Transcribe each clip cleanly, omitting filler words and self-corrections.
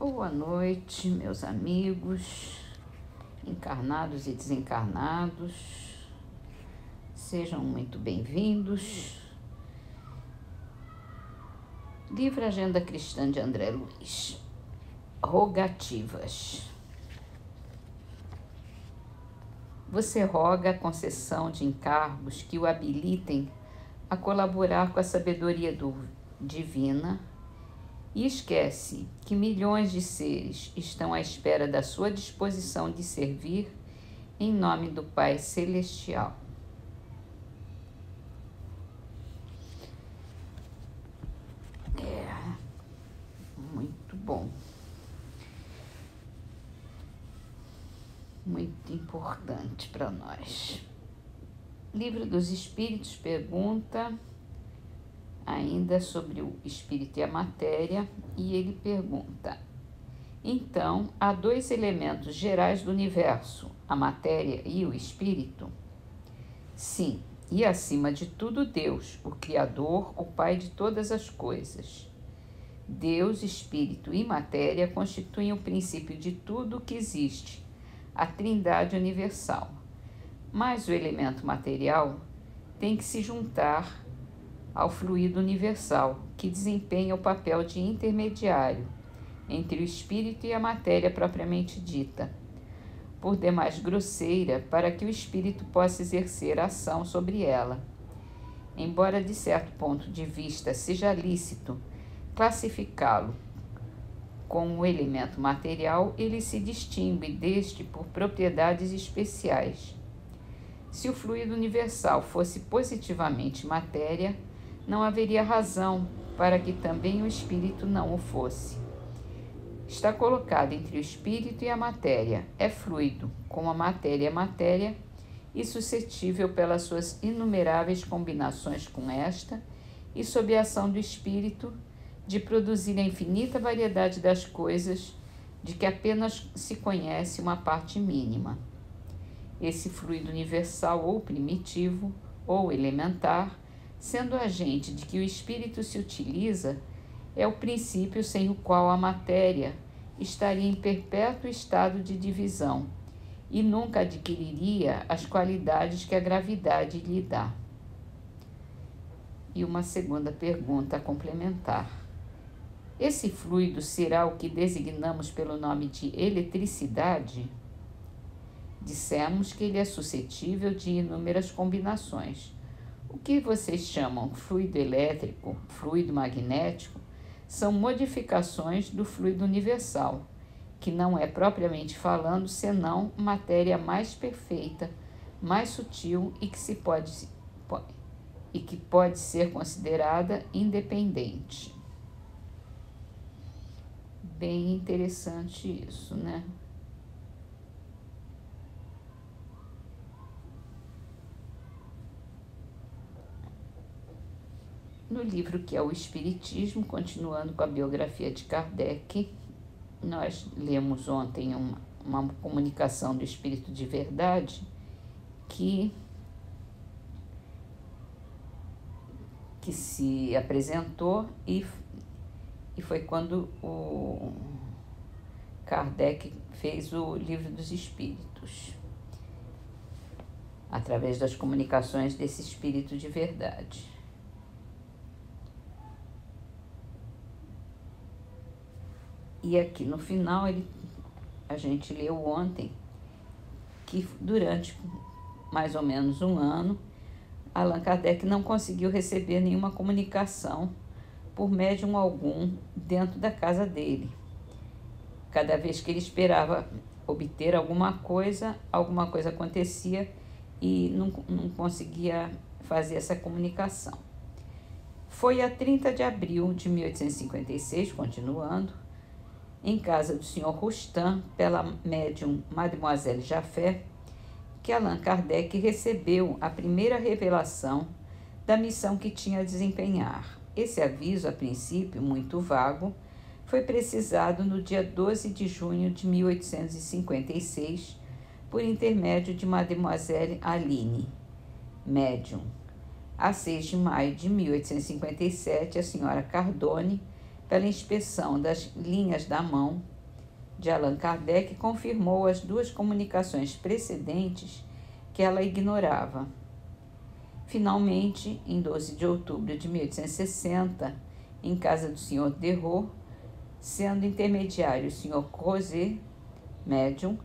Boa noite, meus amigos, encarnados e desencarnados. Sejam muito bem-vindos. Livro Agenda Cristã de André Luiz. Rogativas. Você roga a concessão de encargos que o habilitem a colaborar com a sabedoria divina e esquece que milhões de seres estão à espera da sua disposição de servir em nome do Pai Celestial. Muito bom. Muito importante para nós. Livro dos Espíritos pergunta ainda sobre o espírito e a matéria, e ele pergunta: então, há dois elementos gerais do universo, a matéria e o espírito? Sim, e acima de tudo Deus, o Criador, o Pai de todas as coisas. Deus, espírito e matéria constituem o princípio de tudo o que existe, a Trindade universal. Mas o elemento material tem que se juntar ao fluido universal, que desempenha o papel de intermediário entre o espírito e a matéria propriamente dita, por demais grosseira, para que o espírito possa exercer ação sobre ela. Embora de certo ponto de vista seja lícito classificá-lo como o elemento material, ele se distingue deste por propriedades especiais. Se o fluido universal fosse positivamente matéria, não haveria razão para que também o espírito não o fosse. Está colocado entre o espírito e a matéria, é fluido, como a matéria é matéria, e suscetível pelas suas inumeráveis combinações com esta, e sob a ação do espírito, de produzir a infinita variedade das coisas, de que apenas se conhece uma parte mínima. Esse fluido universal ou primitivo, ou elementar, sendo agente de que o espírito se utiliza, é o princípio sem o qual a matéria estaria em perpétuo estado de divisão e nunca adquiriria as qualidades que a gravidade lhe dá. E uma segunda pergunta a complementar: esse fluido será o que designamos pelo nome de eletricidade? Dissemos que ele é suscetível de inúmeras combinações. O que vocês chamam fluido elétrico, fluido magnético, são modificações do fluido universal, que não é propriamente falando senão matéria mais perfeita, mais sutil e que pode ser considerada independente. Bem interessante isso, né? No livro que é o Espiritismo, continuando com a biografia de Kardec, nós lemos ontem uma comunicação do Espírito de Verdade que se apresentou e foi quando o Kardec fez o Livro dos Espíritos, através das comunicações desse Espírito de Verdade. E aqui no final, a gente leu ontem que durante mais ou menos um ano, Allan Kardec não conseguiu receber nenhuma comunicação por médium algum dentro da casa dele. Cada vez que ele esperava obter alguma coisa acontecia e não conseguia fazer essa comunicação. Foi a 30 de abril de 1856, continuando, em casa do Sr. Roustan, pela médium Mademoiselle Jaffé, que Allan Kardec recebeu a primeira revelação da missão que tinha a desempenhar. Esse aviso, a princípio muito vago, foi precisado no dia 12 de junho de 1856, por intermédio de Mademoiselle Aline, médium. A 6 de maio de 1857, a senhora Cardone, pela inspeção das linhas da mão, de Allan Kardec confirmou as duas comunicações precedentes que ela ignorava. Finalmente, em 12 de outubro de 1860, em casa do Sr. Derrault, sendo intermediário o Sr. Crozet, médium,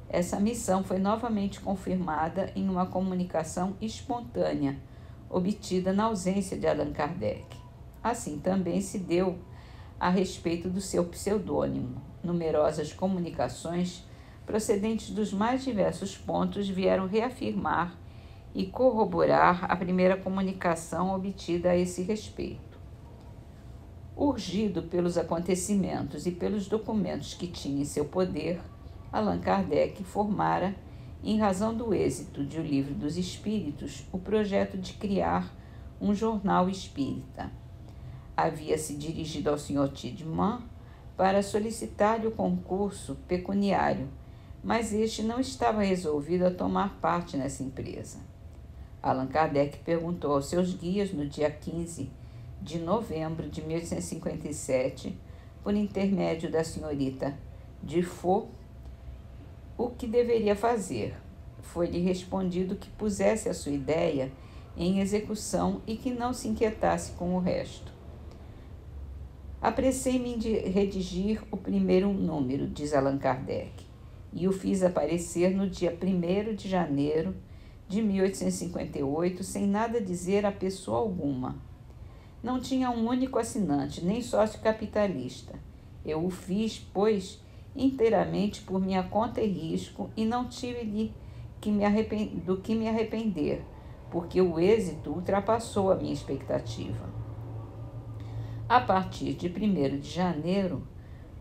essa missão foi novamente confirmada em uma comunicação espontânea, obtida na ausência de Allan Kardec. Assim também se deu a respeito do seu pseudônimo. Numerosas comunicações procedentes dos mais diversos pontos vieram reafirmar e corroborar a primeira comunicação obtida a esse respeito. Urgido pelos acontecimentos e pelos documentos que tinha em seu poder, Allan Kardec formara, em razão do êxito de O Livro dos Espíritos, o projeto de criar um jornal espírita. Havia-se dirigido ao Sr. Tiedemann para solicitar-lhe o concurso pecuniário, mas este não estava resolvido a tomar parte nessa empresa. Allan Kardec perguntou aos seus guias no dia 15 de novembro de 1857, por intermédio da senhorita Dufault, o que deveria fazer. Foi-lhe respondido que pusesse a sua ideia em execução e que não se inquietasse com o resto. Apressei-me de redigir o primeiro número, diz Allan Kardec, e o fiz aparecer no dia 1º de janeiro de 1858, sem nada dizer a pessoa alguma. Não tinha um único assinante, nem sócio capitalista. Eu o fiz, pois, inteiramente por minha conta e risco, e não tive do que me arrepender, porque o êxito ultrapassou a minha expectativa. A partir de 1º de janeiro,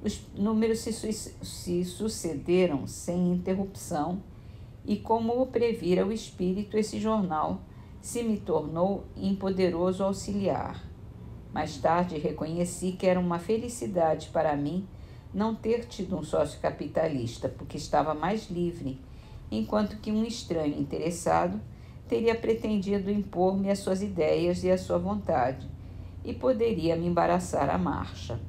os números se sucederam sem interrupção, e como o previra o espírito, esse jornal se me tornou um poderoso auxiliar. Mais tarde reconheci que era uma felicidade para mim não ter tido um sócio capitalista, porque estava mais livre, enquanto que um estranho interessado teria pretendido impor-me as suas ideias e a sua vontade, e poderia me embaraçar a marcha.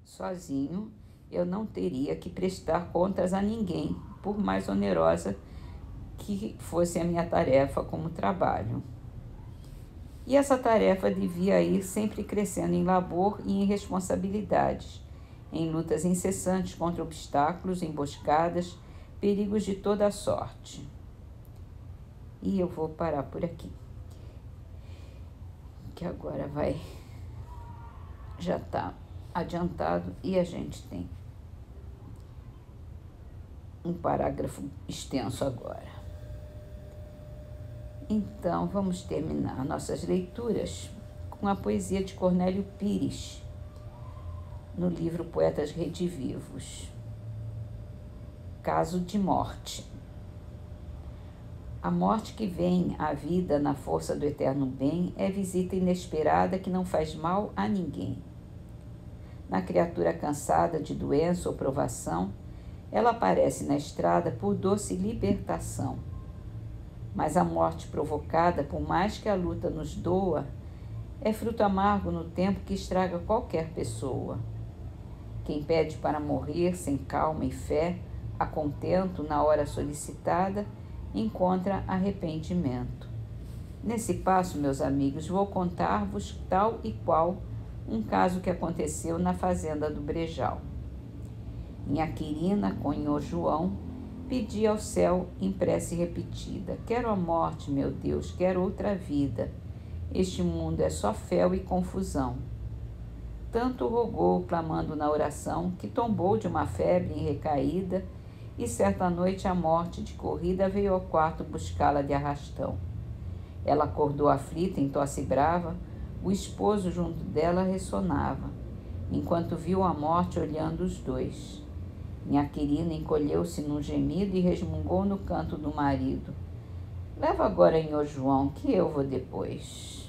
Sozinho, eu não teria que prestar contas a ninguém, por mais onerosa que fosse a minha tarefa como trabalho. E essa tarefa devia ir sempre crescendo em labor e em responsabilidades, em lutas incessantes contra obstáculos, emboscadas, perigos de toda a sorte. E eu vou parar por aqui, que agora já está adiantado e a gente tem um parágrafo extenso agora. Então, vamos terminar nossas leituras com a poesia de Cornélio Pires, no livro Poetas Redivivos. Caso de morte. A morte que vem à vida na força do eterno bem é visita inesperada que não faz mal a ninguém. Na criatura cansada de doença ou provação, ela aparece na estrada por doce libertação. Mas a morte provocada, por mais que a luta nos doa, é fruto amargo no tempo que estraga qualquer pessoa. Quem pede para morrer sem calma e fé, a contento na hora solicitada, encontra arrependimento. Nesse passo, meus amigos, vou contar-vos tal e qual um caso que aconteceu na fazenda do Brejal. Minha querida, com Nhô João, pedi ao céu em prece repetida: quero a morte, meu Deus, quero outra vida. Este mundo é só fel e confusão. Tanto rogou, clamando na oração, que tombou de uma febre em recaída, e certa noite a morte de corrida veio ao quarto buscá-la de arrastão. Ela acordou aflita, em tosse brava, o esposo junto dela ressonava, enquanto viu a morte olhando os dois. Minha querida encolheu-se num gemido e resmungou no canto do marido: leva agora Nhô João, que eu vou depois.